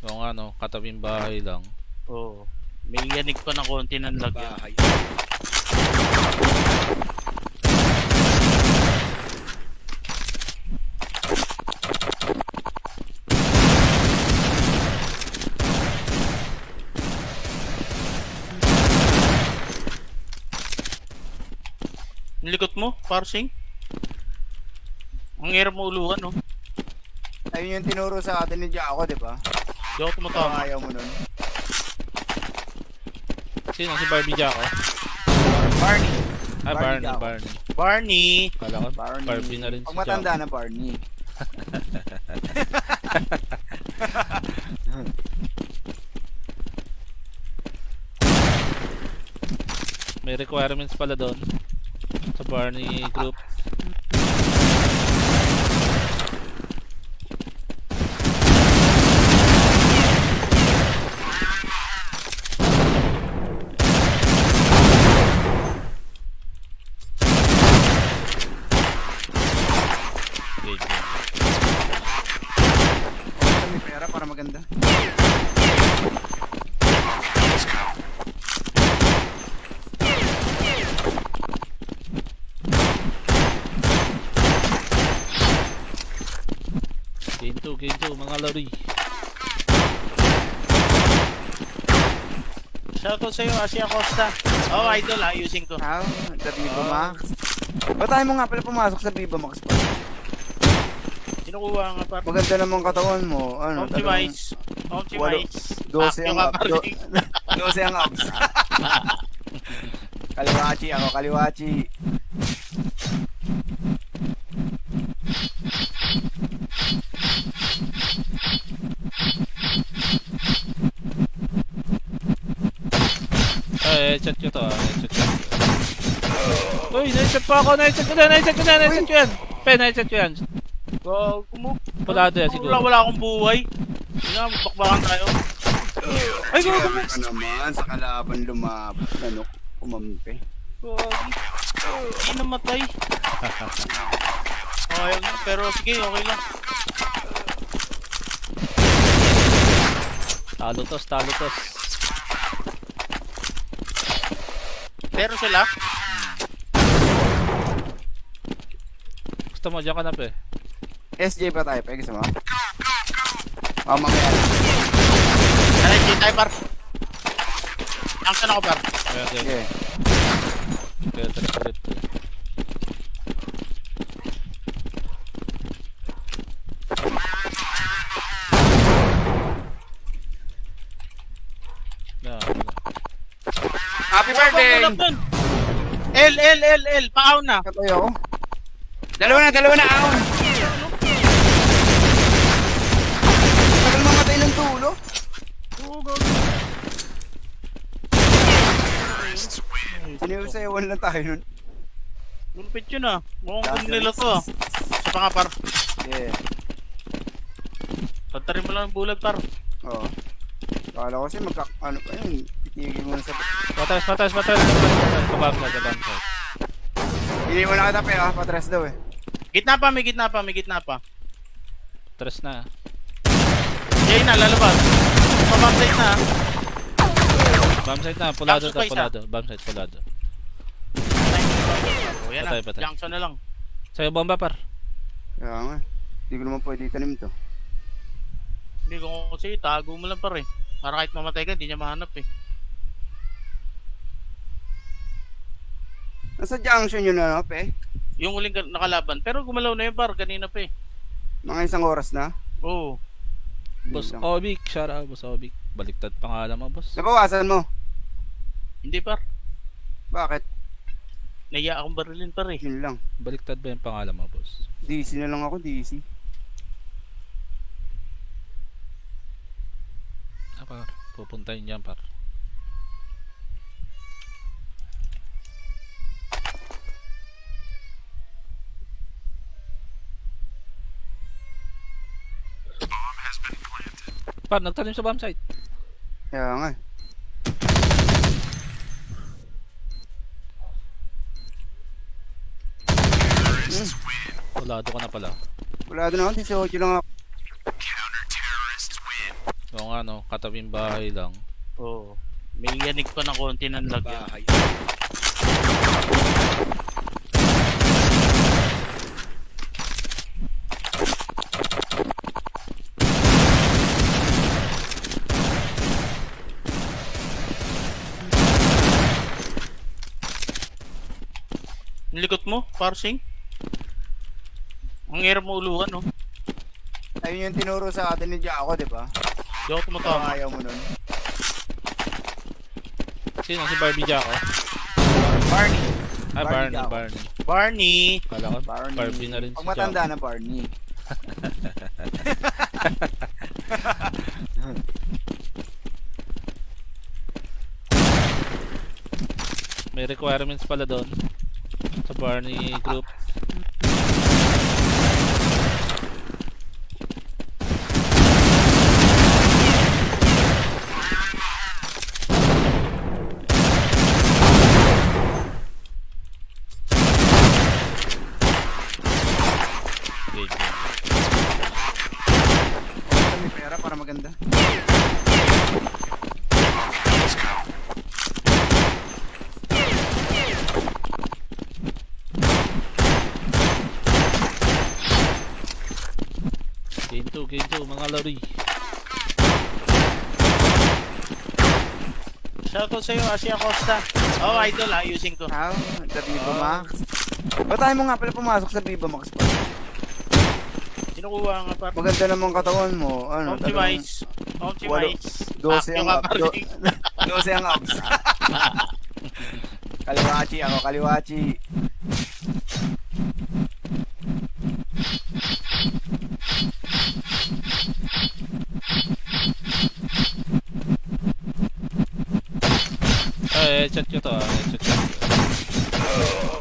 Oo nga no, katabing bahay lang. Oo. May yanig pa ng konti ng lagyan. Bahay. Yung likod mo, parsing. Ang hirap mo uluhan, no? Ayun yung tinuro sa atin ni Jaco, di ba? Di ako tumatama. Ayaw mo nun. Sino? Si Barbie Jacko? Barney. Ah, Barbie Barney, Jacko. Barney. Barney. Kala ko, Barney. Barbie na rin si Pag matanda Jacko. na Barney. May requirements pala doon sa Barney group. Okay, okay. May pera para maganda. Game 2, mga lari. Shoutout sa'yo, Asia Costa. Oh, idol ha, using ko. Ah, sa Viva Max. Ba't tayo mo nga pala pumasok sa Viva Max pa? Kinukuha nga par. Maganda naman katawan mo. Ano, Optimize. Optimize. 12 ang Ah, abs. yung 12 ang abs. Kaliwachi ako, kaliwachi. Ay, headshot ko to, headshot ko. Uy, na-headshot pa ako, na-headshot ko na, na-headshot ko na, na-headshot ko yan. Pe, na-headshot ko yan. Gago mo. Pulado yan siguro. Wala akong buhay. Hindi na, magpakbakan tayo. Ay, gago mo. Ka naman sa kalaban lumabot. Ano, kumampi. Gago. Hindi namatay. Ayun, pero sige, okay lang. Talutos, talutos. Pero sila, Gusto mo, dyan ka na, pe. SJ pa tayo, pwede mo? Oh, mamaya. nalagyan tayo par. Ang sana ko par. Okay, okay. Sige. Okay, ulit. Happy birthday! L, paaw na. Katayo ako. Dalawa na, ahon. Tagal mamatay ng tulo. Siniusayawan lang tayo nun. Gulpit yun ah. Mukhang kung nila to ah. Sa pangapar. Yeah. Pantarin mo lang ang bulag par. Oo. Kala ko kasi ano pa yun. Titigil mo na sa... Patras. Kabab na. Hindi mo na katapi ah. Patras daw eh. Gitna pa, may gitna pa. Tres na. Jay na, lalabas. Pababside na. Bomb site na, pulado Tapos to, pa isa. pulado. Bomb site, pulado. O yan Patay, na, patay. junction na lang. Sa'yo bomba, par. Kaya nga. Hindi ko naman pwede itanim to. Hindi ko kasi, tago mo lang par eh. Para kahit mamatay ka, hindi niya mahanap eh. Nasa junction yun na, pe. Yung huling nakalaban. Pero gumalaw na yun par, kanina pa eh. Mga isang oras na. Oo. Boss Lang. Obic, shout out, Boss Obic. Baliktad pangalan mo, boss. Nabawasan mo. Hindi par. Bakit? Naiya akong barilin par eh. Yun lang. Baliktad ba yung pangalan mo, boss? DC na lang ako, DC. Ah, par. Pupuntahin dyan, par. Par, nagtanim sa bomb site. Kaya nga. Pulado ka na pala. Wala doon ako, 18 lang ako. Oo nga no, katabing bahay lang. Oo. May yanig pa ng konti ng lag yan. Bahay. Yung likot mo, parsing. Ang hirap mo uluhan, no? Ayun yung tinuro sa atin ni Jaco, di ba? Di ako tumatama. Ayaw mo nun. Sino? Si Barbie Jacko? Barney. Ah, Barbie Barney, Jacko. Barney. Barney. Kala ko, Barney. Barbie na rin si Pag matanda Jacko. na Barney. May requirements pala doon. Sa Barney group. Okay, okay. May pera para maganda. Game 2, mga lori. Shoutout sa'yo, Asia Costa. Oh, idol ha, using ko. Ah, sa Viva Max. Ba't tayo mo nga pala pumasok sa Viva Max pa? Kinukuha nga par. Maganda naman katawan mo. Ano, Optimize. Optimize. 12 ang Yung abs. parsing. 12 ang abs. Kaliwachi ako, kaliwachi. Ay, headshot ko to, headshot ko.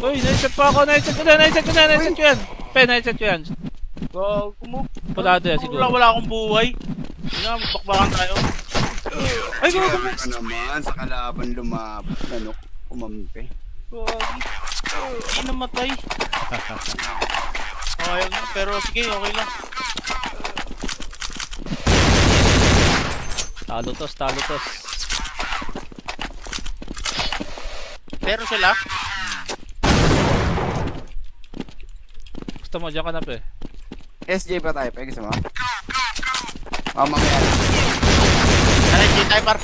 Uy, na-headshot pa ako, na-headshot ko na, na-headshot ko na, na-headshot ko yan. Pe, na-headshot ko yan. Gago mo. Pulado yan siguro. Wala akong buhay. Hindi na, magpakbakan tayo. Ay, gago mo. Ka naman sa kalaban lumabot. Ano, kumampi. Gago. Hindi namatay. Ayun, pero sige, okay lang. Talutos, talutos. Pero sila, Gusto mo, dyan ka na, pe. SJ pa tayo, pwede mo? Oh, mamaya. nalagyan tayo par.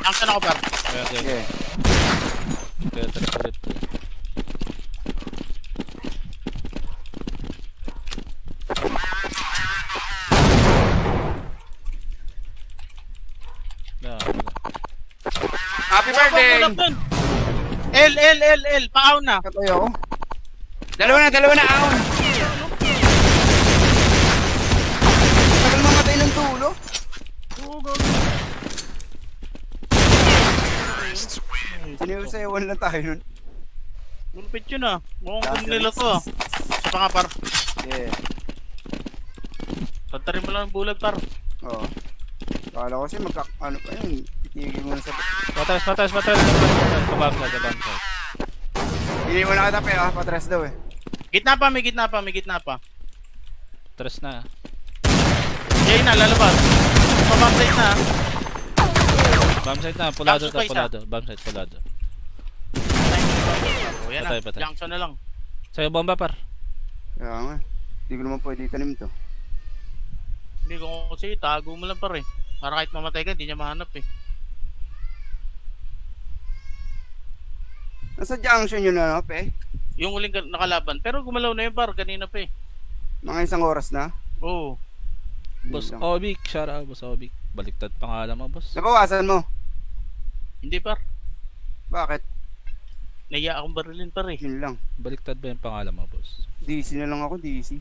Ang sana ko par. Okay, okay. Sige. Okay, trip. Yeah. Happy birthday! Tulak dun. L. Paaw na. Katoy ako. Dalawa na, ahon. Tagal mamatay ng tulo. Siniusayawan lang tayo nun. Gulpit yun ah. Mukhang kung nila to ah. Sa pangapar. Yeah. Tantarin mo lang ang bulag par. Oo. Kala ko kasi ano pa yun. Titigil mo na sa... Patras. Kabam side. Hindi mo na katapi ah. Patras daw eh. May gitna pa. Tres na. Jay na, lalabas. Pababside na. Bomb side na, pulado Tapos to, pa isa. pulado. Bomb side, pulado. O yan Patay. na, junction na lang. Sa'yo bomba, par. Kaya nga. Hindi ko naman pwede itanim to. Hindi ko kasi, tago mo lang par eh. Para kahit mamatay ka, hindi niya mahanap eh. Nasa junction yun ano, pe? Yung huling nakalaban. Pero gumalaw na yun par, kanina pa eh. Mga isang oras na. Oo. Boss Lang. Obic, shout out, Boss Obic. Baliktad pangalan mo, boss. Nabawasan mo. Hindi par. Bakit? Naiya akong barilin par eh. Yun lang. Baliktad ba yung pangalan mo, boss? DC na lang ako, DC.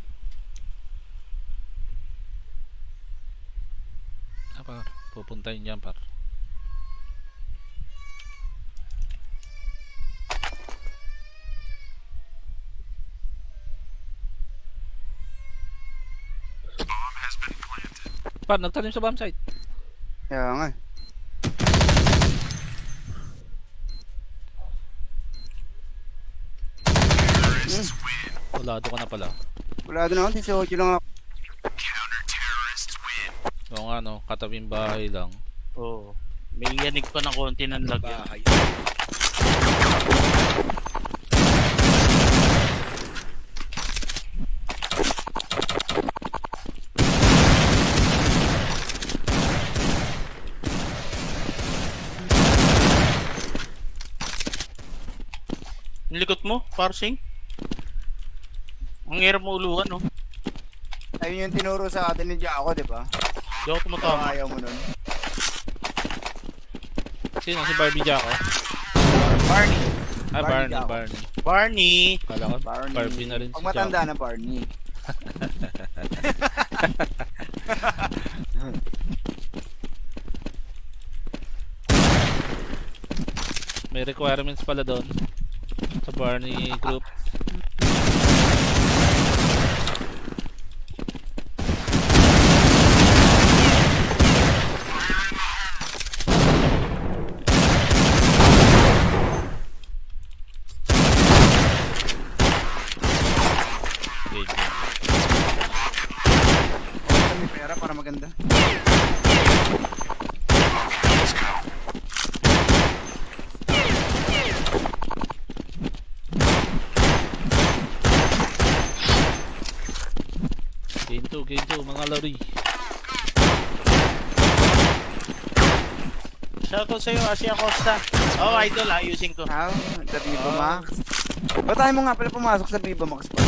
Ah, par. Pupuntahin dyan, par. Par, nagtanim sa bomb site. Kaya nga. Pulado ka na pala. Wala doon ako, 18 lang ako. Oo nga no, katabing bahay lang. Oo. May yanig pa ng konti ng lagyan. Bahay. Yung likot mo, parsing. Ang hirap mo uluhan, no? Ayun yung tinuro sa atin ni Jaco, di ba? Di ako tumatama. Ayaw mo nun. Sino? Si Barbie Jacko? Barney. Ah, Barbie Barney, Jacko. Barney. Barney. Kala ko, Barney. Barbie na rin si Pag matanda Jacko. na Barney. May requirements pala doon. Sa Barney group. Okay, okay. May pera para maganda. Game 2, mga lori. Shoutout sa'yo, Asia Costa. Oh, idol ha, using ko. Ah, sa Viva Max. Ba't tayo mo nga pala pumasok sa Viva Max pa?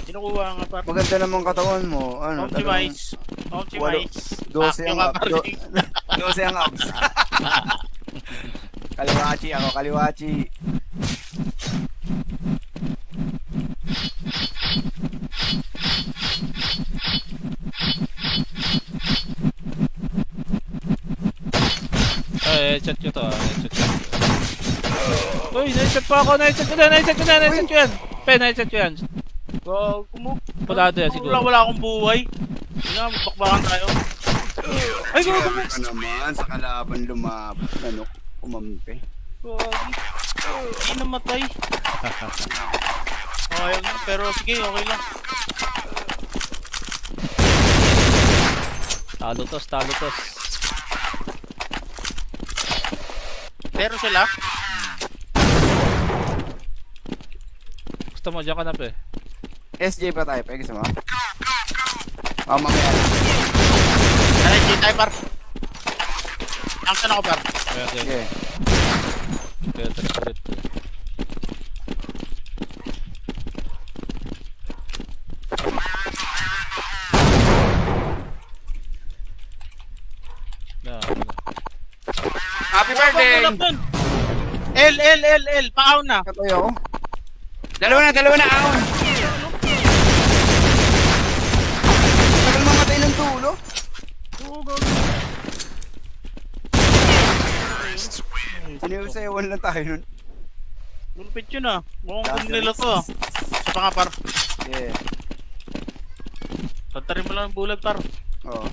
Kinukuha nga par. Maganda naman katawan mo. Ano, Optimize. Optimize. 12 ang Akyo ka, abs. parsing. 12 ang abs. Kaliwachi ako, kaliwachi. Ay, headshot ko to. Headshot ko. Uy, na-headshot pa ako. Na-headshot ko na. Na-headshot ko na. Na-headshot ko yan. Pe, na-headshot ko yan. Gago mo. Pulado yan siguro. Wala akong buhay. Hindi nga, magbakbakan tayo. Ay, gago mo. Grabe ka naman sa kalaban lumabot. Ano, kumampi. Gago. Hindi namatay. Ayun, pero sige, okay lang. Talutos, talutos. Pero sila, Gusto mo, dyan ka na, pe. SJ pa tayo, pwede mo? Oh, mamaya. nalagyan tayo par. Ang sana ko par. Okay, okay. Sige. Okay, trip. Happy birthday! Tulak dun. L, paaw na. Katoy ako. Dalawa na, ahon. Tagal mamatay ng tulo. Siniusayawan lang tayo nun. Lupit yun ah. Mukhang kung nila to ah. Sa pa nga par. Yeah. Tantarin mo lang ang bulag par. Oo.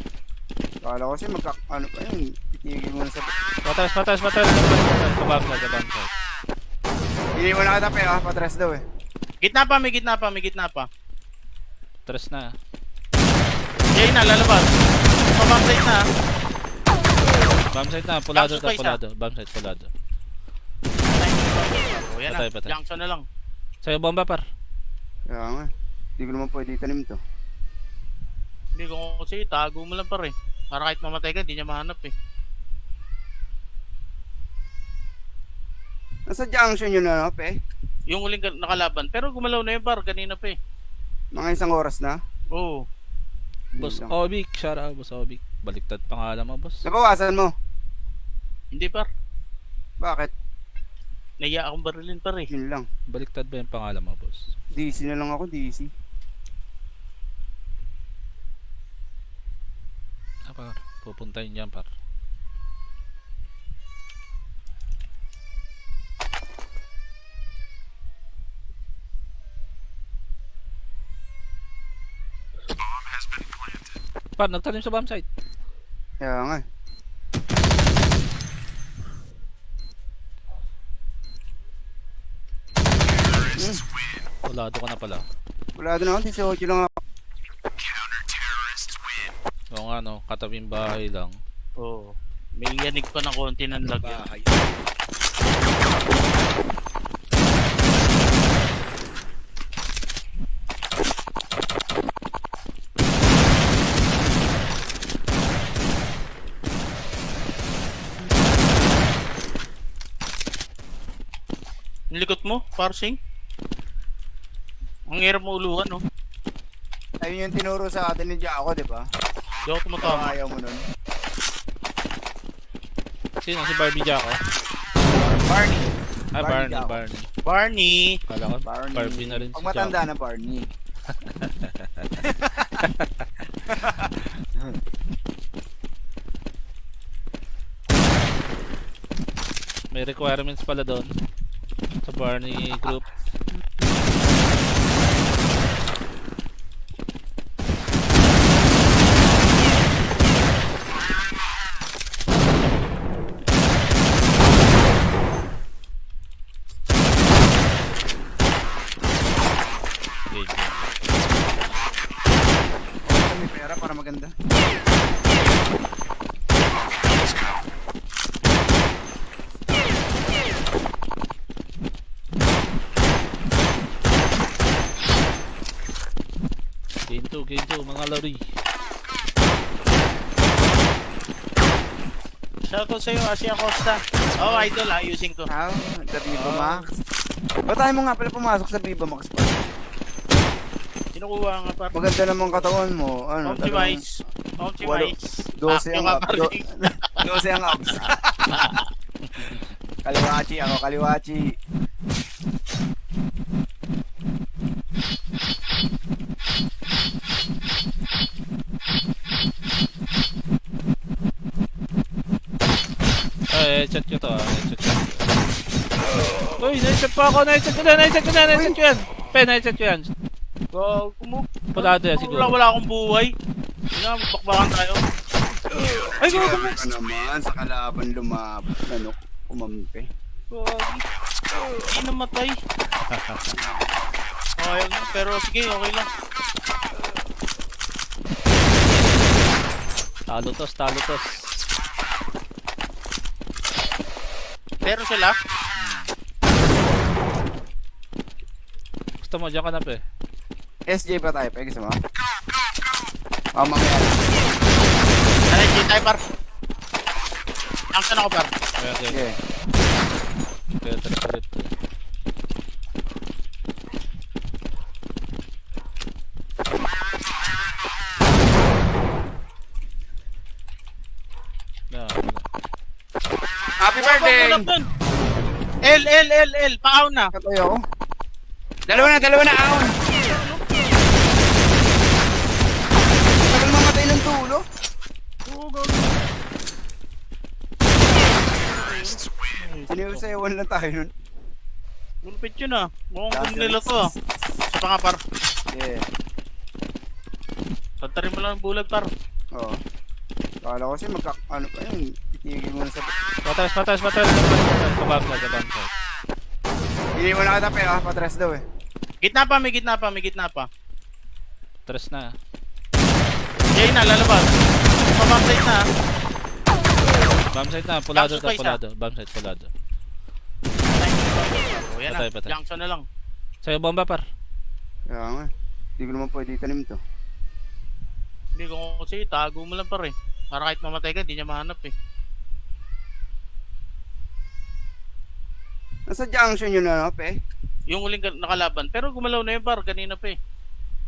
Kala ko kasi ano pa yun. Titigil mo na sa... Patras. Kabam side. Hindi mo na katapi ah. Patras daw eh. Gitna pa, may gitna pa. Tres na. Jay na, lalabas. Pabang-side na. Bomb side na, pulado Tapos to, pa isa. pulado. Bomb side, pulado. O yan Patay, na, patay. junction na lang. Sa'yo bomba, par. Kaya nga. Hindi ko naman pwede itanim to. Hindi ko kasi, tago mo lang par eh. Para kahit mamatay ka, hindi niya mahanap eh. Nasa junction yun ano, pe? Yung huling nakalaban. Pero gumalaw na yun par, kanina pa eh. Mga isang oras na. Oo. Boss Lang. Obic, shout out, Boss Obic. Baliktad pangalan mo, boss. Nabawasan mo. Hindi par. Bakit? Naiya akong barilin par eh. Yun lang. Baliktad ba yung pangalan mo, boss? DC na lang ako, DC. Ah, par. Pupuntahin dyan, par. Par, nagtanim sa bomb site. Kaya nga. Pulado ka na pala. Wala doon ako, 18 lang ako. Oo ano, katabing bahay lang. Oo. May yanig pa ng konti ng lagyan. Bahay. Yung likod mo, parsing. Ang hirap mo uluhan, no? Ayun yung tinuro sa atin ni Jaco, di ba? Di ako tumatama. Ayaw mo nun. Sino? Si Barbie Jacko? Barney. Ah, Barney Barney, Jacko. Barney. Barney. Kala ko, Barney. Barbie na rin si Pag matanda Jacko. na Barney. May requirements pala doon. Sa Barney group. Game, game. May pera para maganda. Game 2, mga lori. Shoutout sa'yo, Asia Costa. Oh, idol ha, using ko. Ah, the Viva Max. Ba't tayo mo nga pala pumasok sa Viva Max pa? Kinukuha nga par. Maganda naman katawan mo. Ano, Optimize. Optimize. 12 ang Akyo up. ka, parsing. 12 ang abs. Kaliwachi ako, kaliwachi. Ay, headshot ko to, headshot ko. Uy, na-headshot pa ako, na-headshot ko na, na-headshot ko na, na-headshot ko yan. Pe, na-headshot ko yan. Gago mo. Pulado yan siguro. Wala akong buhay. Hindi na, bakbakan tayo. Ay, gago mo. Ka naman sa kalaban lumabot. Ano, kumampi. Gago. Hindi namatay. Ayun, pero sige, okay lang. Talo tos, talo tos. Pero sila, Gusto mo, dyan ka na, pe. SJ pa tayo, pwede mo? Oh, mamaya. nalagyan tayo par. Angkan ako par. Okay, okay. Sige. Kaya talis ulit. Na, Happy birthday! Tulak dun. L, paaw na. Katoy ako. Dalawa na, ahon. Tagal mamatay ng tulo. Siniusayawan lang tayo nun. Gulpit yun ah. Mukhang nila to ah. Sa pa nga par. Yeah. Tantarin mo lang ang bulag par. Oo. Kala ko kasi ano pa yun. Titigil mo na sa... patras. Kabab na. Hindi mo na katapi ah. Patras daw eh. Gitna pa, may gitna pa. Tres na. Jay na, lalabas. Pabamsite na. Bomb site na, pulado Tapos to, pa isa. pulado. Bomb site, pulado. O yan Patay, na, patay. junction na lang. Sa'yo bomba, par. Kaya nga. Hindi ko naman pwede itanim to. Hindi ko kasi, tago mo lang par eh. Para kahit mamatay ka, hindi niya mahanap eh. Nasa junction yun ano, pe? Yung huling nakalaban. Pero gumalaw na yun par, kanina pa eh.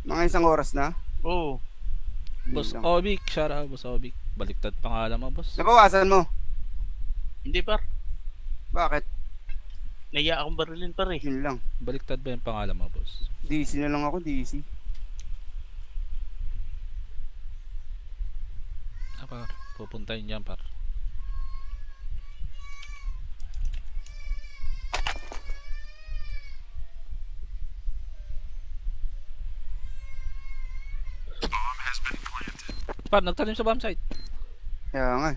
Mga isang oras na. Oo. Boss Lang. Obic, shout out, Boss Obic. Baliktad pangalan mo, boss. Nabawasan mo. Hindi par. Bakit? Naiya akong barilin par eh. Yun lang. Baliktad ba yung pangalan mo, boss? DC na lang ako, DC. Ah, par. Pupuntahin dyan, par. Par, nagtanim sa bomb site. Kaya nga.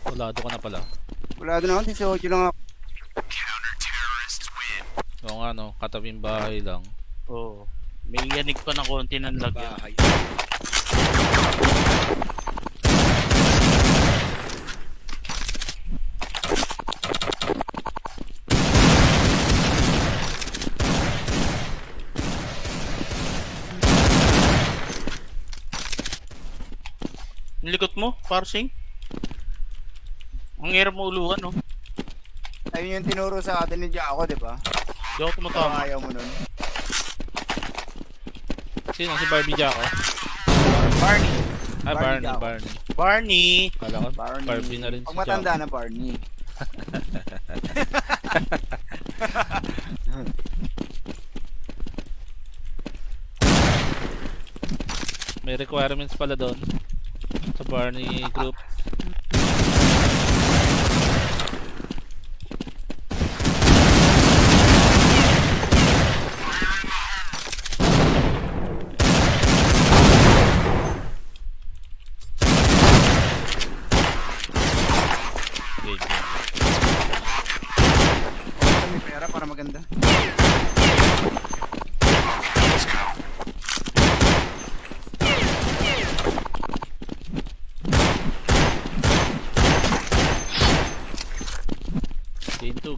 Pulado ka na pala. Wala doon ako, 18 lang ako. Oo nga no, katabing bahay lang. Oo. May yanig pa ng konti ng lag yan. Bahay. Yung likod mo, parsing. Ang hirap mo uluhan, no? Ayun yung tinuro sa atin ni Jaco, di ba? Di ako tumatama. Ayaw mo nun. Sino? Si Barbie Jacko? Barney. Ah, Barbie Barney, Jacko. Barney. Barney. Kala ko, Barney. Barbie na rin si Pag matanda Jacko. na Barney. May requirements pala doon. Sa Barney group. Okay, okay. May pera para maganda.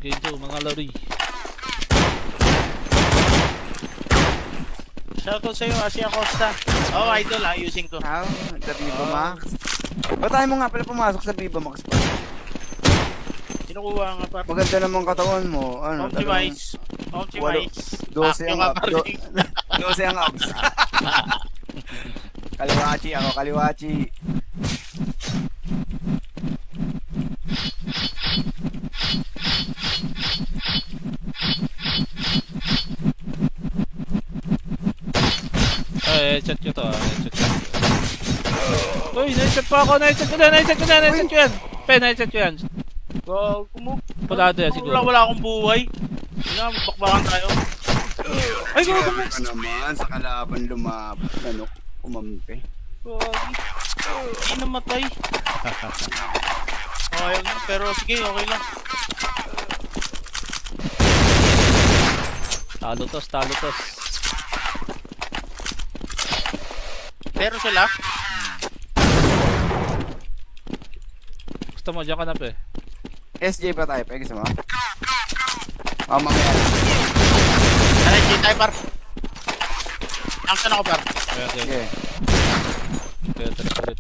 Game 2, mga lori. Shoutout sa'yo, Asia Costa. Oh, idol ha, using ko. Ah, sa Viva Max. Ba't tayo mo nga pala pumasok sa Viva Max pa? Kinukuha nga par. Maganda naman katawan mo. Ano, Optimize. Optimize. 12 ang Akyo up. ka, parsing. 12 ang abs. Kaliwachi ako, kaliwachi. Ay, headshot ko to, headshot ko. Uy, na-headshot pa ako, na-headshot ko na, na-headshot ko na, na-headshot ko yan. Na-headshot ko yan. Gago mo. Pulado yan siguro. Wala akong buhay. Hindi na, magpakbakan tayo. Ay, gago mo. Ka naman sa kalaban lumabot. Ano, kumampi. Gago. Hindi namatay. Ayun, pero sige, okay lang. Talo tos. Pero sila, Gusto mo, dyan ka na pe. SJ pa tayo, pwede mo? Mamaya. narenge tayo par. Action ako par. Okay, okay. Sige. Kaya ulit.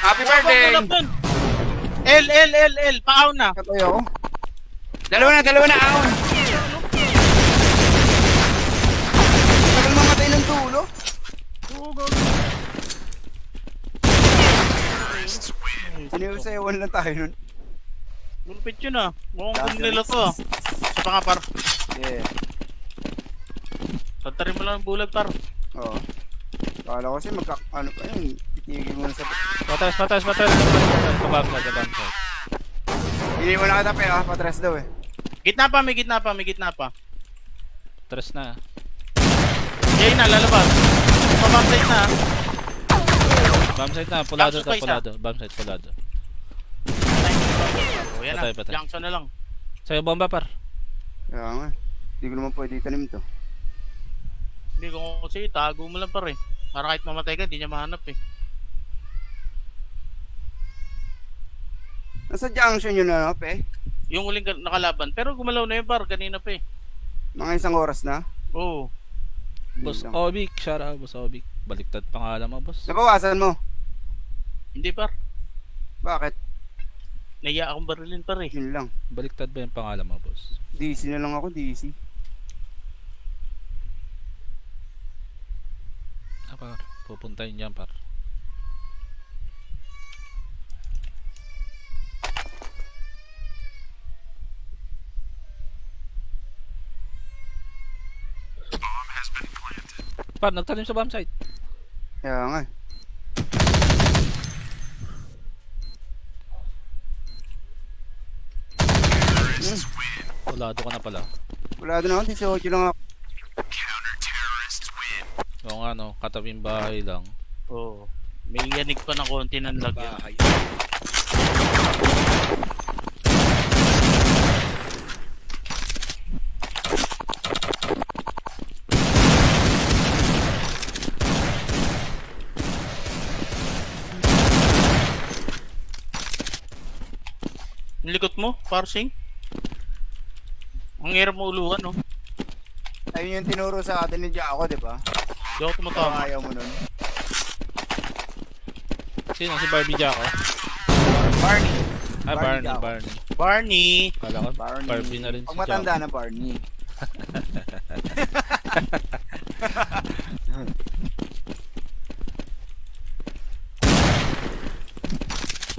Happy birthday! L, paaw na. Katayo ako. Dalawa na, ahon. Tagal mamatay ng tulo. Siniusayawan lang tayo nun. Gulpit yun ah. Mukhang nila to ah. Sa pa nga par. Yeah. Tantarin mo lang ang bulag par. Oo. Kala ko kasi ano pa yun. Titigil mo na sa... Patras. Kabab na. Hindi mo na katapi ah. Patras daw eh. May gitna pa. Tres na. Jay na, lalabas. Pabamside na. Bomb site na, pulado Tapos pa isa. Bomb site, pulado. O yan na, Patay. junction na lang. Sa'yo bomba par. Kaya nga. Hindi ko naman pwede itanim to. Hindi ko kasi tago mo lang par eh. Para kahit mamatay ka, hindi niya mahanap eh. Nasa junction yun na, pe. Yung uling nakalaban. Pero gumalaw na yun par, kanina pa eh. Mga isang oras na. Oo. Boss Lang. Obic, shout out Boss Obic. Baliktad pangalan mo, boss. Nabawasan mo. Hindi par. Bakit? Naiya akong barilin par eh. Yun lang. Baliktad ba yung pangalan mo, boss? DC na lang ako, DC. Ah, par. Pupuntahin dyan, par. Par, nagtanim sa bomb site. Kaya nga. Pulado ka na pala. Wala doon ako, 18 lang ako. Oo yung ano, katabing bahay lang. Oo. May yanig pa ng konti ng lag yan. Bahay. Yung likod mo, parsing. Ang hirap mo uluhan, no? Ayun yung tinuro sa atin ni Jaco, di ba? Di ako tumatama. Ayaw mo nun. Sino? Si Barbie Jacko? Barney. Ah, Barney Barney, Jacko. Barney. Barney. Kala ko, Barney. Barbie na rin si Pag matanda Jacko. na Barney.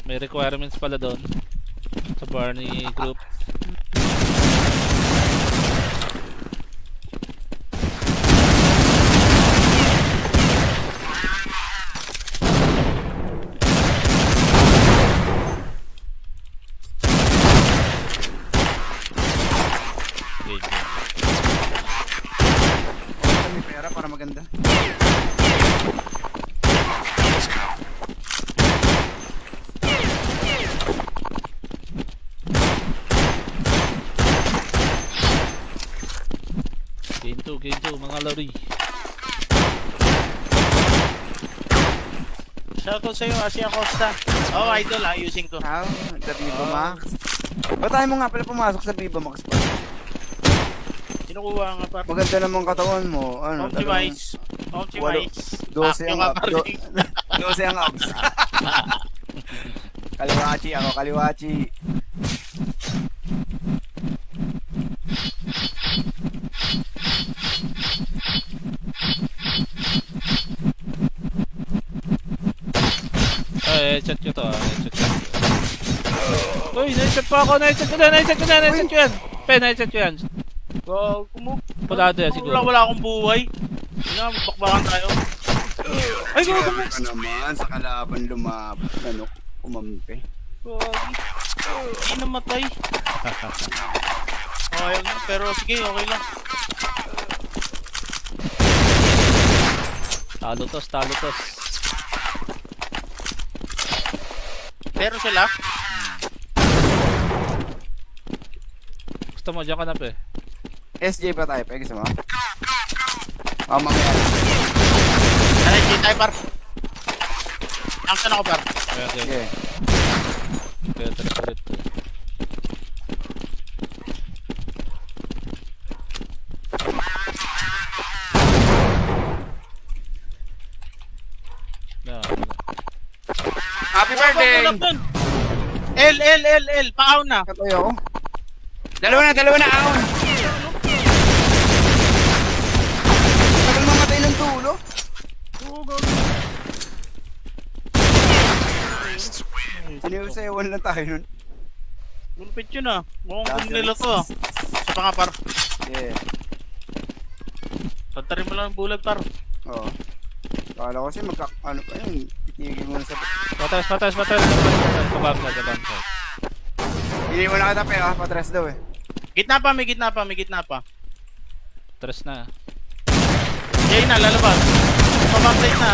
May requirements pala doon. Sa Barney group. Game, game. May pera para maganda. Game 2, mga lori. Shoutout sa'yo, Asia Costa. Oh, idol, ayusin ko. Ah, sa Viva Max. Ba't tayo mo nga pala pumasok sa Viva Max pa? Kinukuha nga par. Maganda naman katawan mo. Ano, Optimize. Optimize. 12 ang Akyo abs. ka parsing. 12 ang abs. Kaliwachi ako, kaliwachi. Ay, headshot ko to, headshot ko. Uy, na-headshot pa ako, na-headshot ko na, na-headshot ko na, na-headshot ko yan. Pe, na-headshot ko yan. Gago mo. Pulado yan siguro. Wala akong buhay. Hindi na, magbakbakan tayo. Ay, gago mo. Ka naman sa kalaban lumabot. Ano, kumampi. Gago. Hindi namatay. Okay lang, pero sige, okay lang. Talo tos, talo tos. Pero sila, Gusto mo, dyan ka na, pe. SJ pa tayo, pwede mo? Mamaya. narendin tayo par. Ang sana ko par. Kaya, kaya, Sige. kaya, ulit. Na, Happy birthday! Tulog dun. L, paaw na. Katoy ako. Dalawa na, ahon. Tagal mamatay ng tulo. Siniusayawan lang tayo nun. Gulpit yun ah. Mukhang nila to ah. Sa pangapar. Yeah. Pantarin mo lang ang bulag par. Oo. Kala ko kasi ano pa yun. Titigil mo na sa... Patras. Kabam sa. Hindi mo na katapi ah. Patras daw eh. Gitna pa, may gitna pa. Tres na. Jay na, lalabas. Pababside na.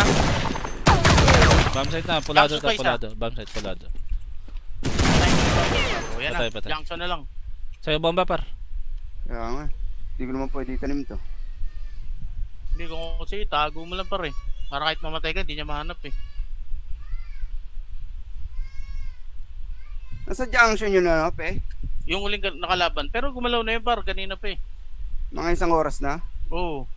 Bomb site na, pulado Tapos to, pa isa. pulado. Bomb site, pulado. O yan Patay, na, patay. junction na lang. Sa'yo bomba, par. Kaya nga. Hindi ko naman pwede itanim to. Hindi ko kasi tago mo lang par eh. Para kahit mamatay ka, hindi niya mahanap eh. Nasa junction yun na, pe. Yung huling nakalaban. Pero gumalaw na yun par, kanina pa eh. Mga isang oras na. Oo.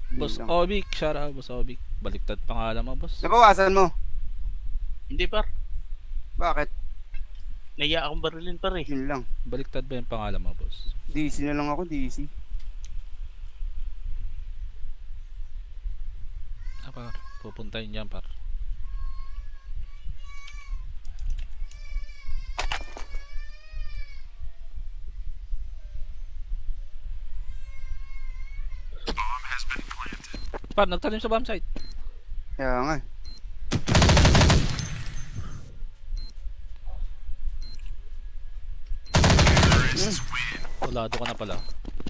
Boss Lang. Obic, shout out, Boss Obic. Baliktad pangalan mo, boss. Nabawasan mo. Hindi par. Bakit? Naiya akong barilin par eh. Yun lang. Baliktad ba yung pangalan mo, boss? DC na lang ako, DC. Ah, par. Pupuntahin niyan, par. Par, nagtanim sa bomb site. Kaya nga. Pulado ka na pala.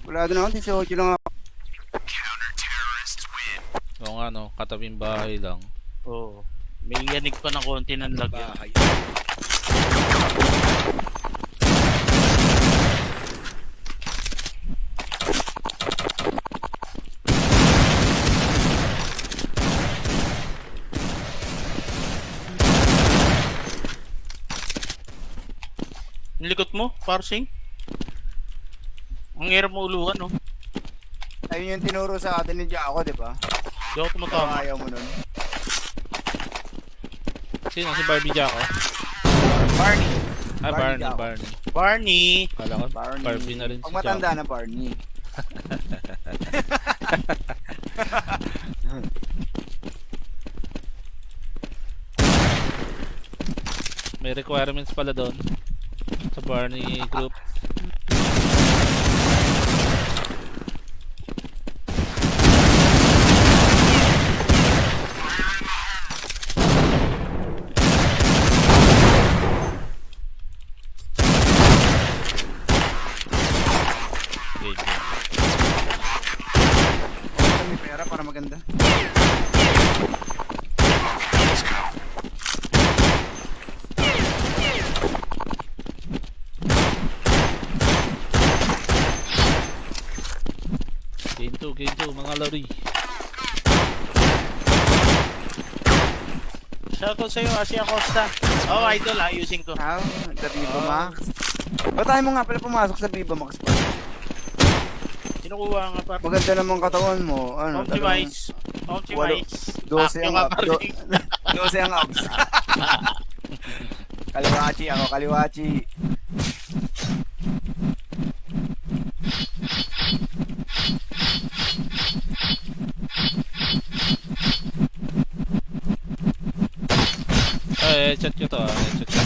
Wala doon ako, 18 lang ako. Oo nga no, katabing bahay lang. Oo. May yanig pa na konti ng lagyan. Bahay. Nilikot mo, parsing? Ang hirap mo uluhan, no? Ayun yung tinuro sa atin ni Jaco, di ba? Di ako tumatama. Ayaw mo nun. Sino? Si Barbie Jacko? Barney. Ah, Barbie Barney, Jacko. Barney. Barney. Kala ko, Barney. Barbie na rin Pag si matanda Jacko. na Barney. May requirements pala doon. Sa Barney group. Game, game. May pera para maganda. Game 2, mga lori. Shoutout sa'yo, Asia Costa. Oh, idol ha, using ko. Ah, the Viva Max. Ba't tayo mo nga pala pumasok sa Viva Max pa? Kinukuha nga par. Maganda naman katawan mo. Ano, Optimize. Optimize. 12 ang Akyo ka, up. parsing. 12 ang ups. Kaliwachi ako, kaliwachi. Ay, headshot ko to, headshot ko.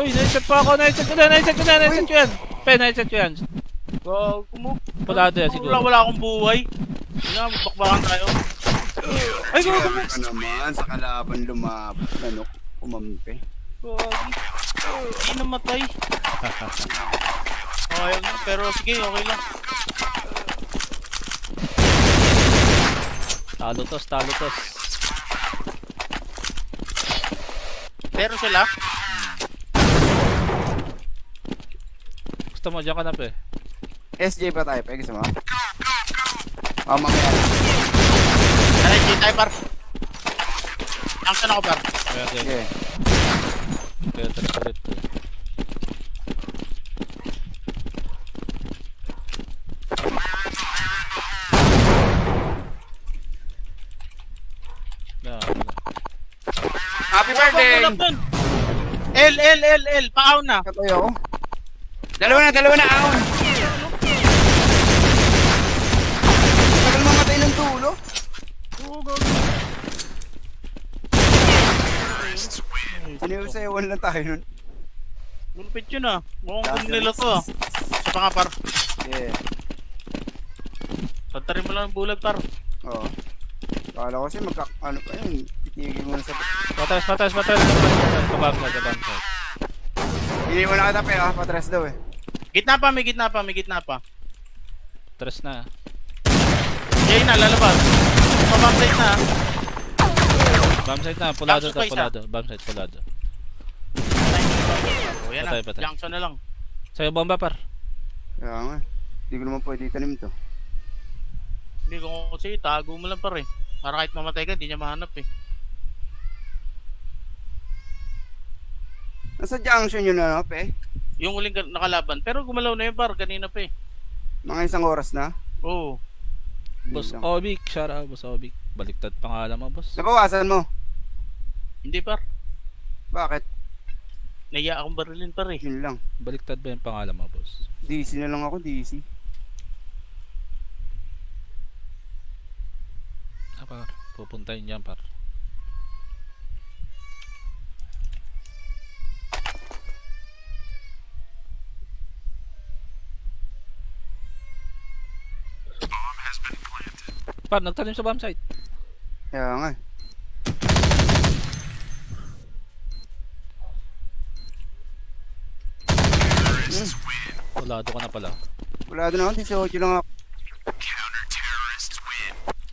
Uy, na-headshot pa ako, na-headshot ko na, na-headshot ko na, na-headshot ko yan. Na-headshot ko yan. Pulado yan siguro. Wala akong buhay. Hindi na, magbakbakan tayo. Ay, gago mo. Ka naman sa kalaban lumabot. Ano, umampi. Hindi namatay. Okay lang, pero sige, okay lang. Talo tos, talo tos. Pero sila, Gusto mo, dyan ka na pe. SJ pa tayo, pwede mo. Oh, mamaya. narenge tayo par. Action ako par. Kaya, kaya, Sige. kaya, ulit. Happy birthday! Tulak dun. L, paaw na. Katoy ako. Dalawa na, ahon. Tagal mamatay ng tulo. Siniusayawan lang tayo nun. Gulpit yun ah. Mukhang nila to ah. Sa pa nga par. Yeah. Pantarin mo lang ang bulag par. Oo. Kala ko kasi ano pa yun. Titigil mo na sa... Patras. Kabam side. Hindi mo na katapi ah. Patras daw eh. May gitna pa. Tres na. Jay na, lalabas. Pabapside na. Bomb side na, pulado Tapos to, pa isa. pulado. Bomb side, pulado. O yan Patay, na, patay. junction na lang. Sa'yo bomba par. Kaya nga. Hindi ko naman pwede itanim to. Hindi ko kasi tago mo lang par eh. Para kahit mamatay ka, hindi niya mahanap eh. Nasa junction yun na, pe. Yung uling nakalaban. Pero gumalaw na yun par, kanina pa eh. Mga isang oras na. Oo. Boss Lang. Obic, shout out, Boss Obic. Baliktad pangalan mo, boss. Nabawasan mo. Hindi par. Bakit? Naiya akong barilin par eh. Yun lang. Baliktad ba yung pangalan mo, boss? DC na lang ako, DC. Ah, par. Pupuntahin niyan, par. Par, nagtanim sa bomb site. Kaya nga. Pulado ka na pala. Wala doon ako, 18 lang ako.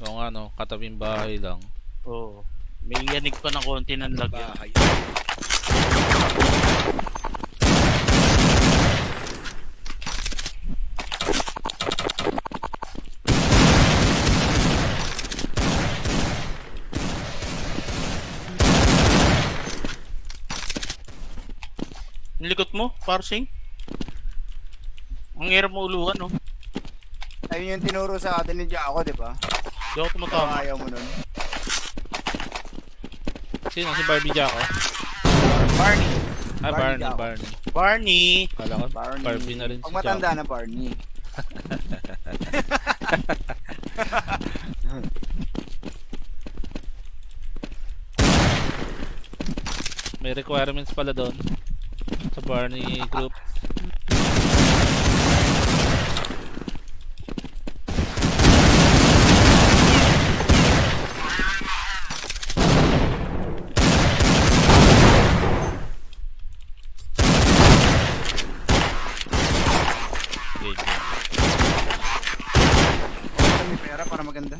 Oo nga no, katabing bahay lang. Oo. May yanig pa ng konti ng lag yan. Bahay. Yung likod mo, parsing. Ang hirap mo uluhan, no? Ayun yung tinuro sa atin ni Jaco, di ba? Di ako tumatama. Ayaw mo nun. Sino? Si Barbie Jacko? Barney. Ah, Barbie Barney, Jacko. Barney. Barney. Kala ko, Barney. Barbie na rin Pag si matanda Jacko. na Barney. May requirements pala doon. Sa Barney group. Game, game. May pera para maganda.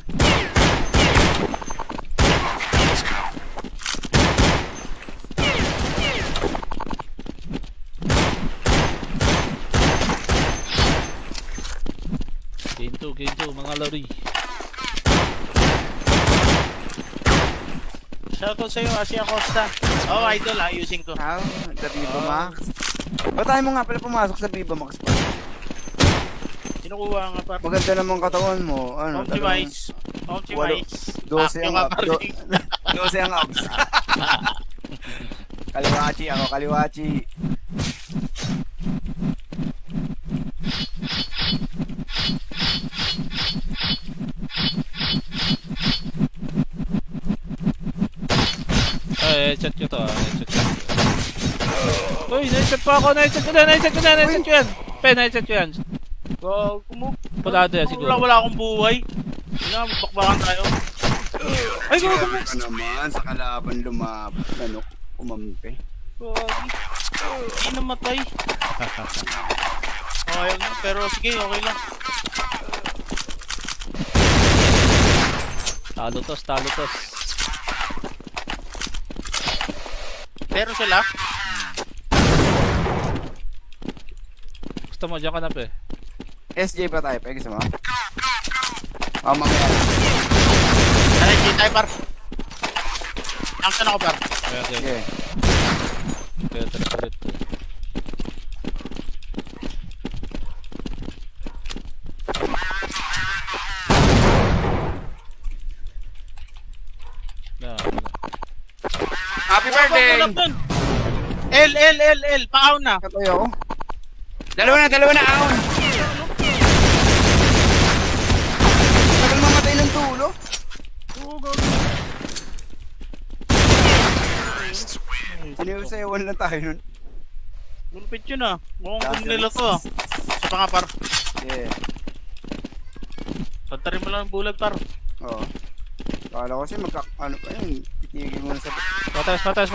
Game 2, mga lori. Shoutout sa'yo, Asia Costa. Oh, idol, ayusin ko. Ah, sa Viva Max. Ba't tayo mo nga pala pumasok sa Viva Max pa? Kinukuha nga par. Maganda naman katawan mo. Ano, Optimize. Optimize. 12 ang Akyo ka, abs. parsing. 12 ang abs. Kaliwachi ako, kaliwachi. Ay, headshot ko to, headshot ko. Uy, na-headshot pa ako, na-headshot ko na, na-headshot ko na, na-headshot ko yan. Pe, na-headshot ko yan. Gago mo. Pulado yan siguro. Wala akong buhay. Hindi na, magbakbakan tayo. Ay, gago mo. Siyempre ka naman sa kalaban lumabas. Ano, umampi. Gago. Hindi namatay. Okay na, pero sige, okay lang. Talo tos, talo tos. Pero sila, Gusto mo, dyan ka na pe. SJ pa tayo, pwede mo. Oh, mamaya. narenge tayo par. Angsan ako par. Kaya, kaya, Sige. kaya, ulit. Na, Happy birthday! Tulak dun. L. Paaw na. Katoy ako. Dalawa na, ahon. Tagal mamatay ng tulo. Siniusayawan lang tayo nun. Gulpit yun ah. Mukhang nila to ah. Sa pa nga par. Yeah. Pantarin mo lang ang bulag par. Oo. Kala ko kasi ano pa yun. Titigil mo na sa... Patras. Kabam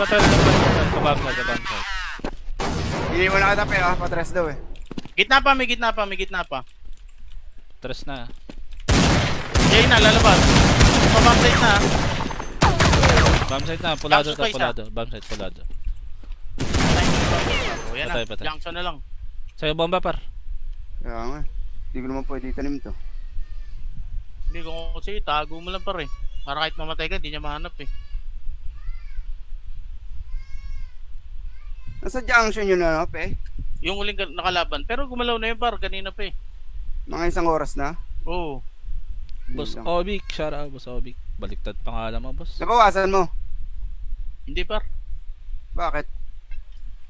sa. Hindi mo na katapi ah. Patras daw eh. May gitna pa. Tres na. Jay na, lalabas. Pabamside na. Bomb site na, pulado to, Tapos pa isa. pulado. Bomb site, pulado. O yan na, Patay. junction na lang. Sa'yo bomba par. Kaya nga. Hindi ko naman pwede itanim to. Hindi ko kasi tago mo lang par eh. Para kahit mamatay ka, hindi niya mahanap eh. Nasa junction yun na, pe. Yung huling nakalaban. Pero gumalaw na yun par, kanina pa eh. Mga isang oras na. Oo. Boss Lang. Obic, shout out, Boss Obic. Baliktad pangalan mo, boss. Nabawasan mo. Hindi par. Bakit?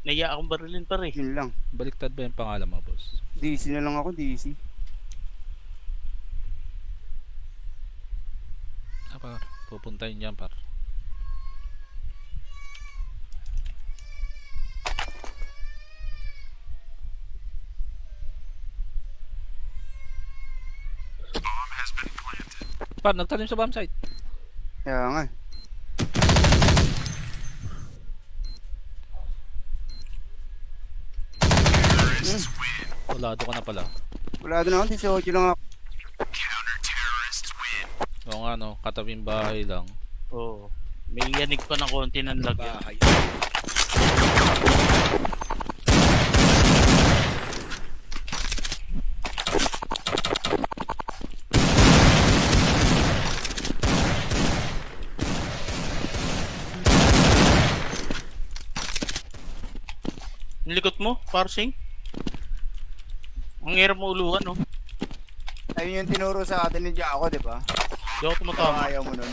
Naiya akong barilin par eh. Yun lang. Baliktad ba yung pangalan mo, boss? DC na lang ako, DC. Ah, par. Pupuntahin niyan, par. Par, nagtanim sa bomb site. Kaya nga. Pulado ka na pala. Wala doon ako, 18 lang ako. Oo nga no, katabing bahay lang. Oo. May yanig pa na konti ng lagyan. Bahay. Yung likod mo, parsing. Ang hirap mo uluhan, no? Ayun yung tinuro sa atin ni Jaco, di ba? Di ako tumatama. Ayaw mo nun.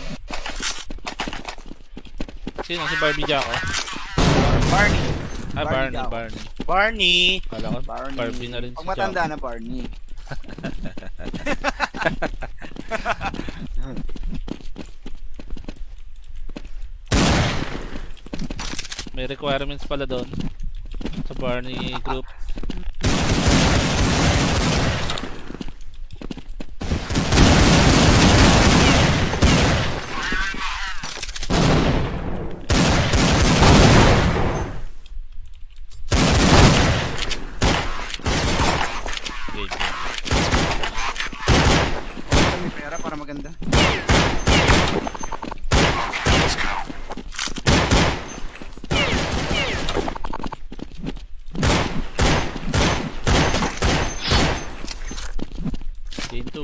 Sino? Si Barbie Jacko? Barney. Ah, Barbie Barney, Jacko. Barney. Barney. Kala ko, Barney. Barbie na rin Pag si matanda Jacko. na Barney. May requirements pala doon. Sa Barney group. Game, game. May pera para maganda.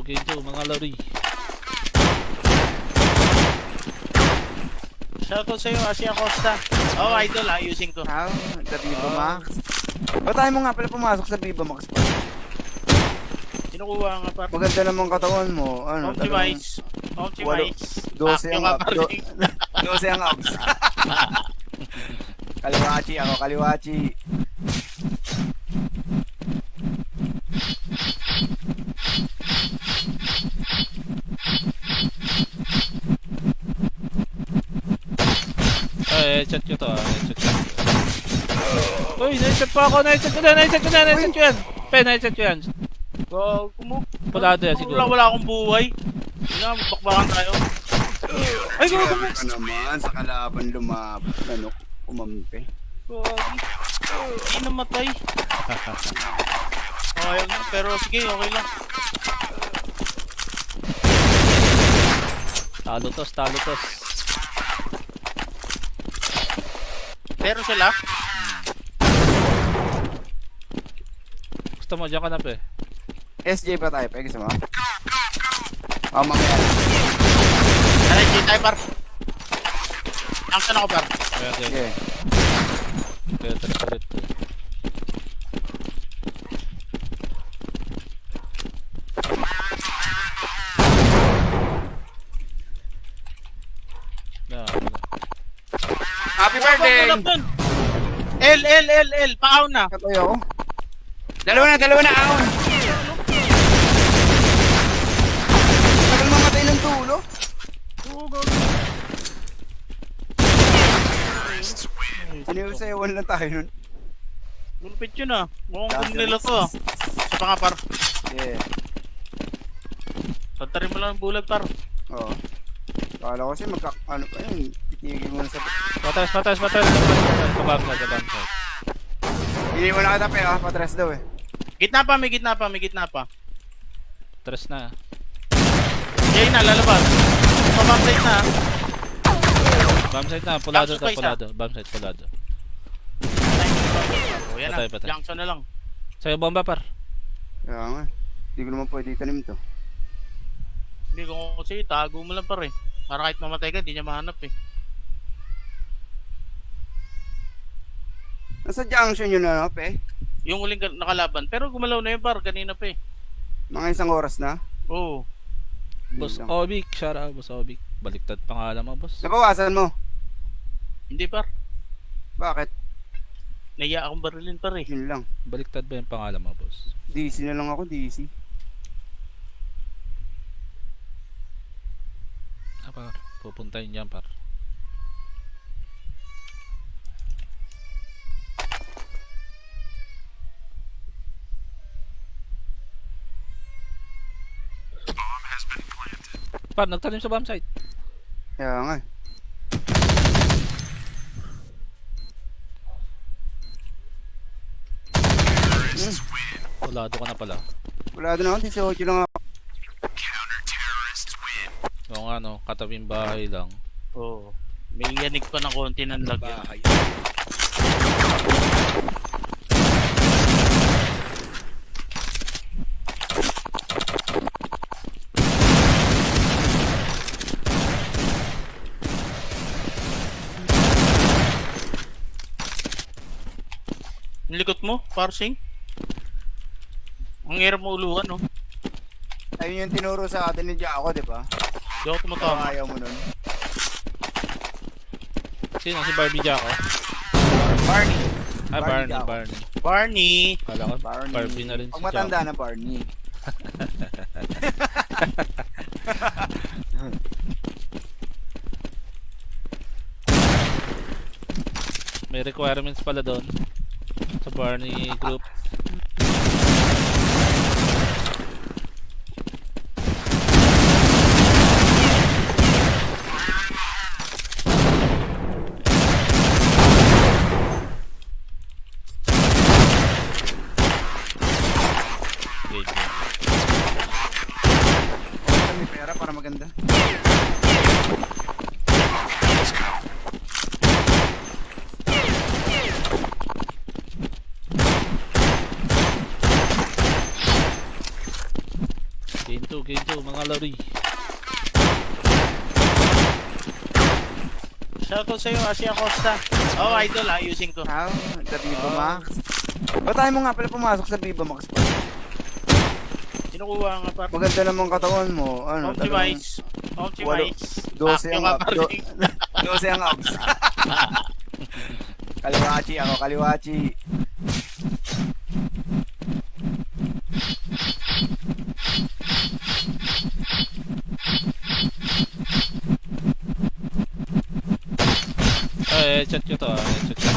Game 2, mga lori. Shoutout sa'yo, Asia Costa. Oh, idol ha, using ko. Ah, the Viva Max. Ba't tayo mo nga pala pumasok sa Viva Max? Kinukuha nga par. Maganda naman katawan mo. Ano, Optimize. Optimize. 12 ang Yung up. parsing. 12 ang ups. Kaliwachi ako, kaliwachi. Ay, headshot ko to, headshot ko. Uy, na-headshot pa ako, na-headshot ko na, na-headshot ko na, na-headshot ko yan. Pe, na-headshot ko yan. Gago mo. Pulado yan siguro. Wala akong buhay. Hindi na, magbakbakan tayo. Ay, gago mo. Ka naman sa kalaban ano, umampi. Gago. Hindi namatay. Ayaw na, pero sige, okay lang. Talo tos, talo tos. Pero sila, Gusto mo, dyan ka na pe. SJ pa tayo, pwede mo. Oh, mamaya. narigit tayo par. Ang sana ko par. Kaya, kaya, Sige. kaya, ulit. Na, Happy birthday! Tulog dun. L. Paaw na. Katoy ako. Dalawa na, ahon. Tagal mamatay ng tulo. Siniusayawan lang tayo nun. Gulpit yun ah. Mukhang nila to ah. Sa pangapar. Yeah. Santarin mo lang ang bulag par. Oo. Kala ko kasi ano pa yun. Titigil mo na sa... Patras. Kabam side. Hindi mo na katapi ah. Patras daw eh. May gitna pa. Tres na. Jay na, lalabas. Pababside na. Bomb side na, pulado to, Tapos pa isa. pulado. Bomb side, pulado. O yan na, Patay. junction na lang. Sa'yo bomba par. Kaya nga. Hindi ko naman pwede itanim to. Hindi ko kasi tago mo lang par eh. Para kahit mamatay ka, hindi niya mahanap eh. Nasa junction yun na, pe. Yung huling nakalaban. Pero gumalaw na yun par, kanina pa eh. Mga isang oras na. Oo. Boss Lang. Obic, shout out, Boss Obic. Baliktad pangalan mo, boss. Nabawasan mo. Hindi par. Bakit? Naiya akong barilin par eh. Yun lang. Baliktad ba yung pangalan mo, boss? DC na lang ako, DC. Ah, par. Pupuntahin dyan, par. Par, nagtanim sa bomb site. Kaya nga. Pulado ka na pala. Wala doon ako, 18 lang ako. Oo nga no, katabing bahay lang. Oo. May yanig pa ng konti ng lagyan. Bahay. Yung likod mo, parsing. Ang hirap mo uluhan, no? Ayun yung tinuro sa atin ni Jaco, di ba? Di ako tumatama. Ayaw mo nun. Sino? Si Barbie Jacko? Barney. Ah, Barbie Barney, Jacko. Barney. Barney. Kala ko, Barney. Barbie na rin Pag si matanda Jacko. na Barney. May requirements pala doon. Sa Barney group. Game, game. May pera para maganda. Game 2, mga lori. Shoutout sa'yo, Asia Costa. Oh, idol ha, using ko. Ah, sa Viva Max. Ba't tayo mo nga pala pumasok sa Viva Max pa? Kinukuha nga par. Maganda naman katawan mo. Ano, Optimize. Walo. Optimize. 12 ang Akyo ka, up. parsing. 12 ang abs. Kaliwachi ako, kaliwachi. Ay, headshot ko to. Headshot ko.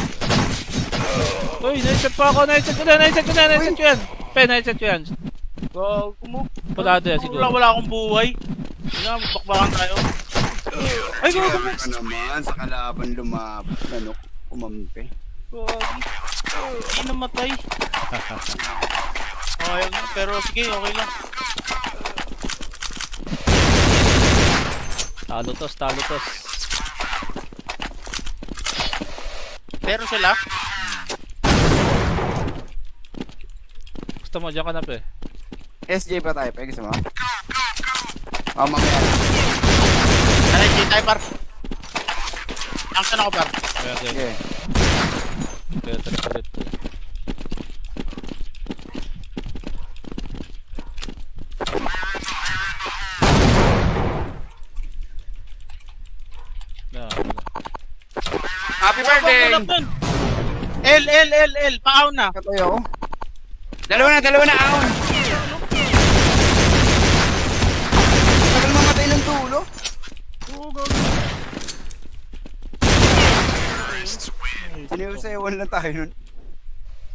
Uy, na-headshot pa ako. Na-headshot ko na. Na-headshot ko na. Na-headshot ko yan. Pe, na-headshot ko yan. Gago mo. Pulado yan siguro. Wala akong buhay. Hindi na, bakbakan tayo. Ay, gago mo. Ka naman sa kalaban lumabot. Ano, umampi. Gago. Hindi namatay. Okay, pero sige, okay lang. Talutos, talutos. Pero sila, Gusto mo, dyan ka na, pe. SJ pa tayo, pwede mo? Oh, mamaya. narenge tayo par. Action ako par. Kaya, kaya. Sige. Kaya, talit-talit. Happy birthday! Tulak dun. L. Paaw na. Katoy ako. Dalawa na, ahon. Tagal mamatay ng tulo. Siniusayawan lang tayo nun.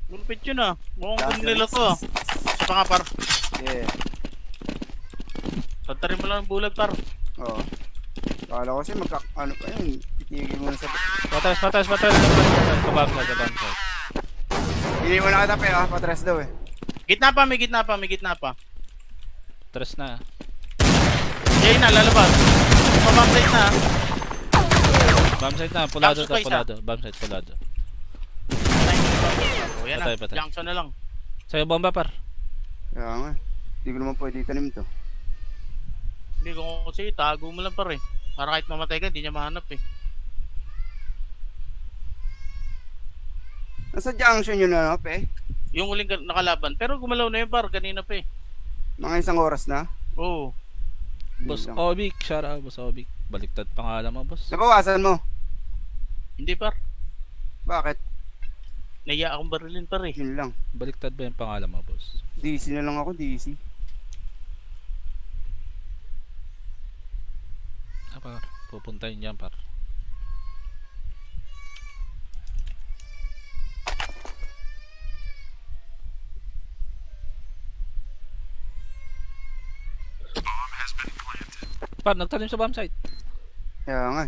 Gulpit yun ah. Mukhang nila to ah. Sa pa nga par. Yeah. Tantarin mo lang ang bulag par. Oo. Kala ko kasi ano pa yun. Titigil mo na sa... Patras. Kabam side. Hindi mo na katapi ah. Patras daw eh. May gitna pa. Tres na. Jay na, lalabas. Pababside na. Bomb side na. Pulado to, Tapos pa isa. pulado. Bomb side, pulado. O yan na, Patay. junction na lang. Sa'yo bomba, par. Kaya nga. Hindi ko naman pwede itanim to. Hindi ko kasi tago mo lang par eh. Para kahit mamatay ka, hindi niya mahanap eh. Nasa junction yun na, pe. Yung huling nakalaban. Pero gumalaw na yun par, kanina pa eh. Mga isang oras na. Oo. Boss Lang. Obic, shout out, Boss Obic. Baliktad pangalan mo, boss. Nabawasan mo. Hindi par. Bakit? Naiya akong barilin par eh. Yun lang. Baliktad ba yung pangalan mo, boss? DC na lang ako, DC. Ah, par. Pupuntahin dyan, par. Par, nagtanim sa bomb site. Kaya nga.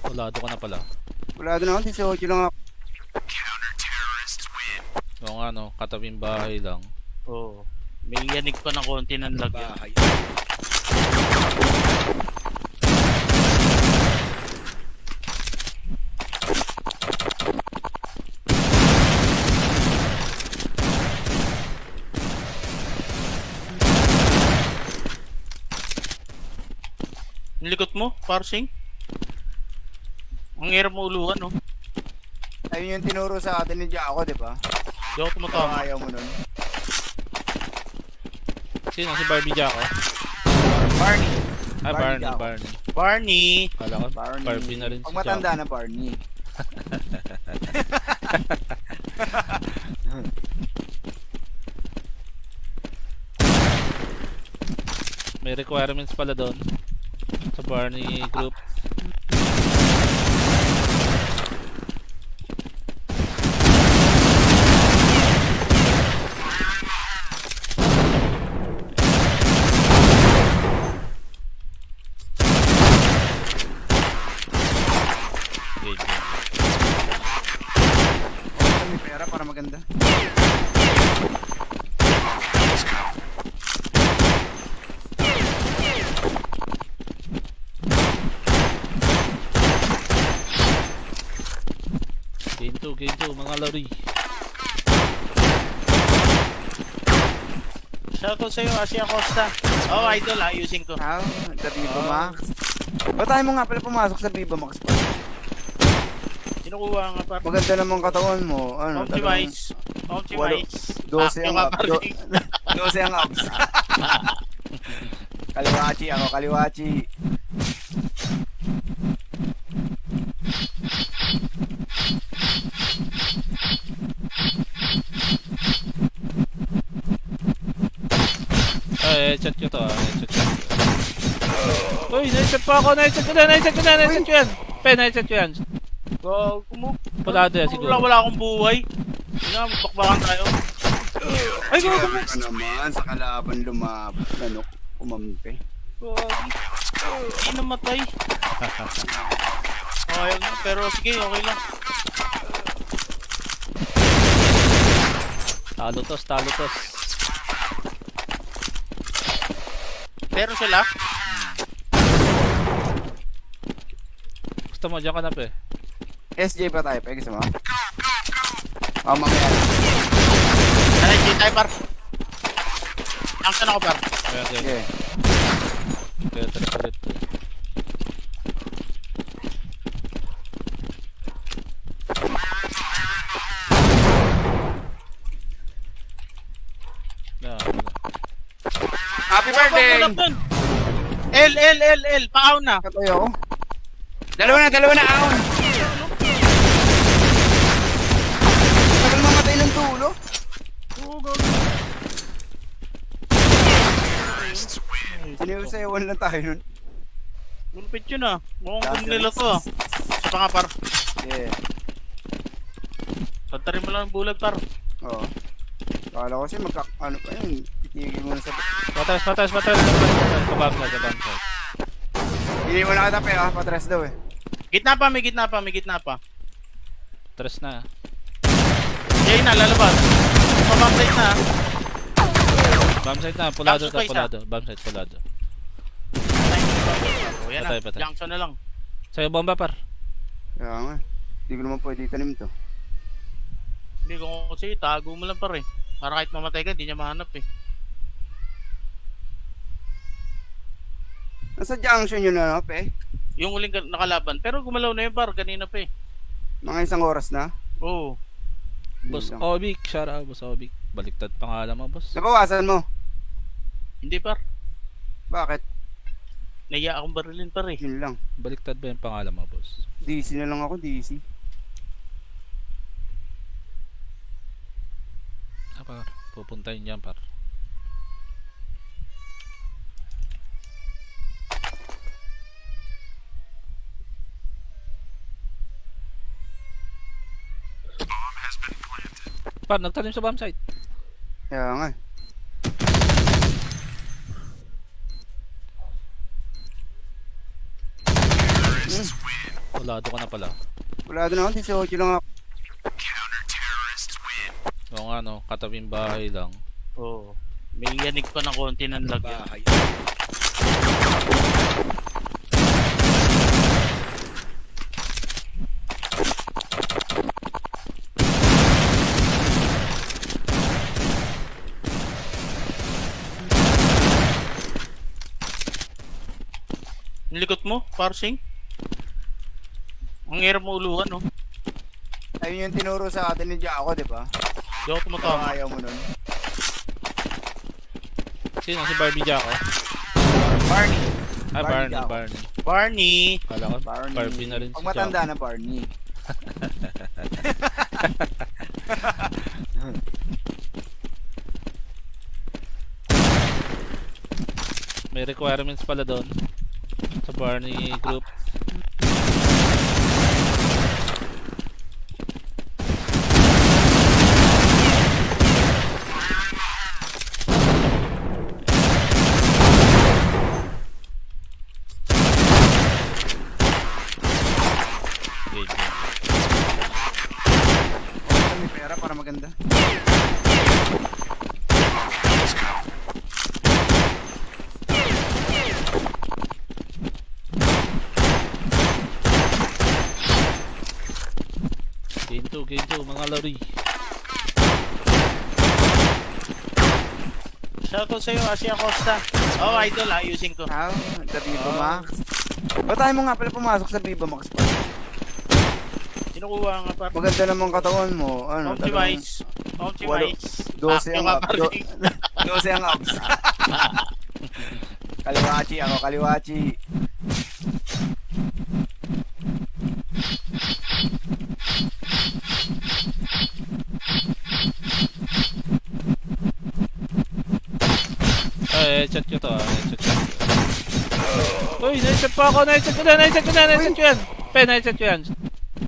Pulado ka na pala. Wala doon ako, 18 lang ako. Yung ano, katabing bahay lang. Oo. May yanig pa ng konti ng lagyan. Bahay. Yung likod mo, parsing. Ang hirap mo uluhan, no? Ayun yung tinuro sa atin ni Jaco, di ba? Di ako tumatama. Ayaw mo nun. Sino? Si Barbie Jacko? Barney. Ah, Barbie Barney, Jacko. Barney. Barney. Kala ko, Barney. Barbie na rin Pag si matanda Jacko. na Barney. May requirements pala doon. Sa Barney group. Game, game. May pera para maganda. Game 2, mga lori. Shoutout sa'yo, Asia Costa. Oh, idol ha, using ko. Ah, sa Viva Max. Ba't tayo mo nga pala pumasok sa Viva Max pa? Kinukuha nga par. Maganda naman katawan mo. Ano, Optimize. Walo. Optimize. 12 ang Yung up. parsing. 12 ang abs. Kaliwachi ako, kaliwachi. Ay, headshot ko to, headshot ko. Uy, na-headshot pa ako, na-headshot ko na, na-headshot ko na, na-headshot ko yan. Pe, na-headshot ko yan. Gago mo. Pulado yan siguro. Wala akong buhay. Hindi na, magbakbakan tayo. Ay, gago mo. Siyempre ka naman sa kalaban lumaban. Ano, umampi. Gago. Hindi namatay. Okay, pero sige, okay lang. Talo tos, talo tos. Pero sila, Gusto mo, dyan ka na pe. SJ pa tayo, pwede mo? Oh, mamaya. narayjay tayo par. Action ako par. Kaya, kaya, Sige. kaya, ulit. Happy birthday! Bulak dun. L. Paaw na. Katoy ako. Dalawa na, ahon. Tagal mamatay ng tulo. Siniusayawan lang tayo nun. Gulpit yun ah. Mukhang nila to ah. Sa pa nga par. Yeah. Tantarin mo lang ang bulag par. Oo. Kala ko kasi ano pa yun. Titigil mo na sa... Patras. Kabam side. Hindi mo na katapi ah. Patras daw eh. May gitna pa. Tres na. Jay na, lalabas. Pababside na. Bomb side na, pulado to, Tapos pa isa. pulado. Bomb side, pulado. O yan na, Patay. junction na lang. Sa'yo bomba par. Kaya nga. Hindi ko naman pwede itanim to. Hindi ko kasi, tago mo lang par eh. Para kahit mamatay ka, hindi niya mahanap eh. Nasa junction yun na, pe. Yung uling nakalaban. Pero gumalaw na yun par, kanina pa eh. Mga isang oras na. Oo. Boss Lang. Obic, shout out, Boss Obic. Baliktad pangalan mo, boss. Nabawasan mo. Hindi par. Bakit? Naiya akong barilin par eh. Yun lang. Baliktad ba yung pangalan mo, boss? DC na lang ako, DC. Ah, par. Pupuntahin dyan, par. Par, nagtanim sa bomb site. Kaya nga. Pulado ka na pala. Wala doon ako, 18 lang ako. Oo yung ano, katabing bahay lang. Oo. May yanig pa ng konti ng lagyan. Bahay. Yung likod mo, parsing. Ang hirap mo uluhan, no? Ayun yung tinuro sa atin ni Jaco, di ba? Di ako tumatama. Ayaw mo nun. Sino? Si Barbie Jacko? Barney. Ah, Barbie Barney, Jacko. Barney. Barney. Kala ko, Barney. Barbie na rin Pag si matanda Jacko. na Barney. May requirements pala doon. Sa Barney group. Game, game. May pera para maganda. Game 2, mga lori. Shoutout sa'yo, Asia Costa. Oh, idol, ayusin ko. Ah, sa Viva Max. Ba't tayo mo nga pala pumasok sa Viva Max pa? Kinukuha nga par. Maganda naman katawan mo. Ano, Optimize. Optimize. 12 ang Akyo ka, abs. parsing. 12 ang abs. Kaliwachi ako, kaliwachi. Ay, headshot ko to, headshot ko. Uy, na-headshot pa ako, na-headshot ko na, na-headshot ko na, na-headshot ko yan. Pe, na-headshot ko yan.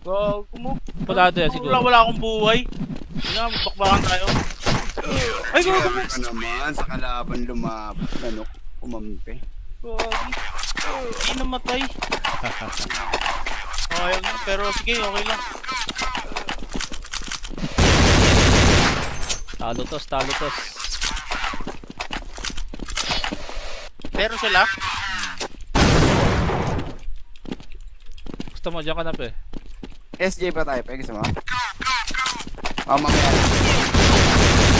Go, kumu. Pulado yan siguro. Wala akong buhay. Hindi na, magpakbakan tayo. Ay, go, kumu. Ka naman sa kalaban lumaban. Ano, umampi. Hindi namatay. Ayun, pero sige, okay lang. Talo tos, talo tos. Pero sila, Gusto mo, dyan ka na, pe. SJ pa tayo, pwede mo? Oh, mamaya.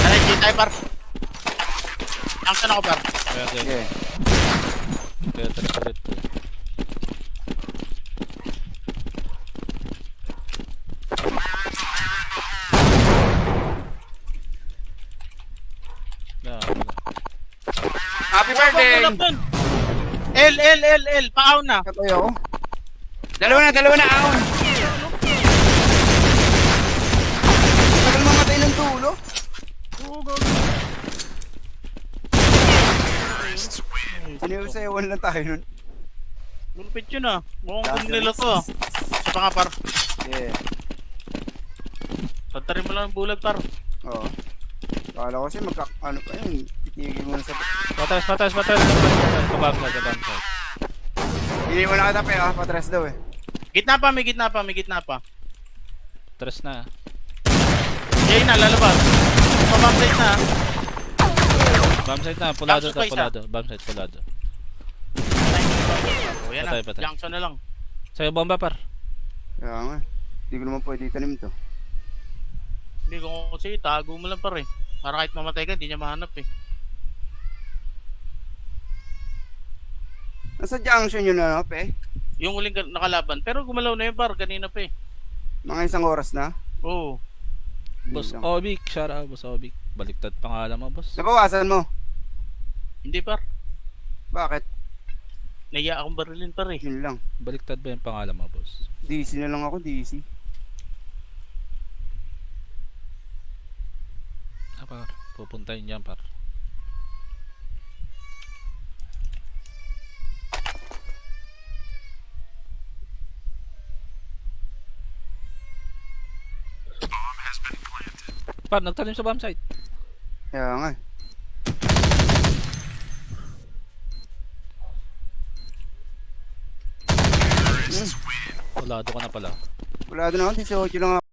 nalagyan tayo par. Action ako par. Kaya, kaya, Sige. kaya, ulit. Happy birthday! Wag dun. L, paaw na. Katoy ako. Dalawa na, ahon. Tagal mamatay ng tulo. Siniusayawan lang tayo nun. Gulpit yun ah. Mukhang nila to ah. Sa pa nga par. Yeah. Tantarin mo lang ang bulag par. Oo. Kala ko kasi ano pa yun. Titigil mo na sa... Patras. Kabam side. Hindi mo na katapi ah. Patras daw eh. May gitna pa. Tres na. Jay na, lalabas. Pababdate na. Bomb side na, pulado to, Tapos pa isa. pulado. Bomb side, pulado. O yan na, Patay. junction na lang. Sa'yo bomba, par. Kaya nga. Hindi ko naman pwede itanim to. Hindi ko kasi tago mo lang par eh. Para kahit mamatay ka, hindi niya mahanap eh. Nasa junction yun na, pe. Yung uling nakalaban. Pero gumalaw na yun par, kanina pa eh. Mga isang oras na. Oo. Boss Lang. Obic, shout out, Boss Obic. Baliktad pangalan mo, boss. Nabawasan mo. Hindi par. Bakit? Naiya akong barilin par eh. Yun lang. Baliktad ba yung pangalan mo, boss? DC na lang ako, DC. Ah, par. Pupuntahin dyan, par. Par, nagtanim sa bomb site. Kaya nga. Pulado ka na pala. Wala doon ako, 18 lang ako.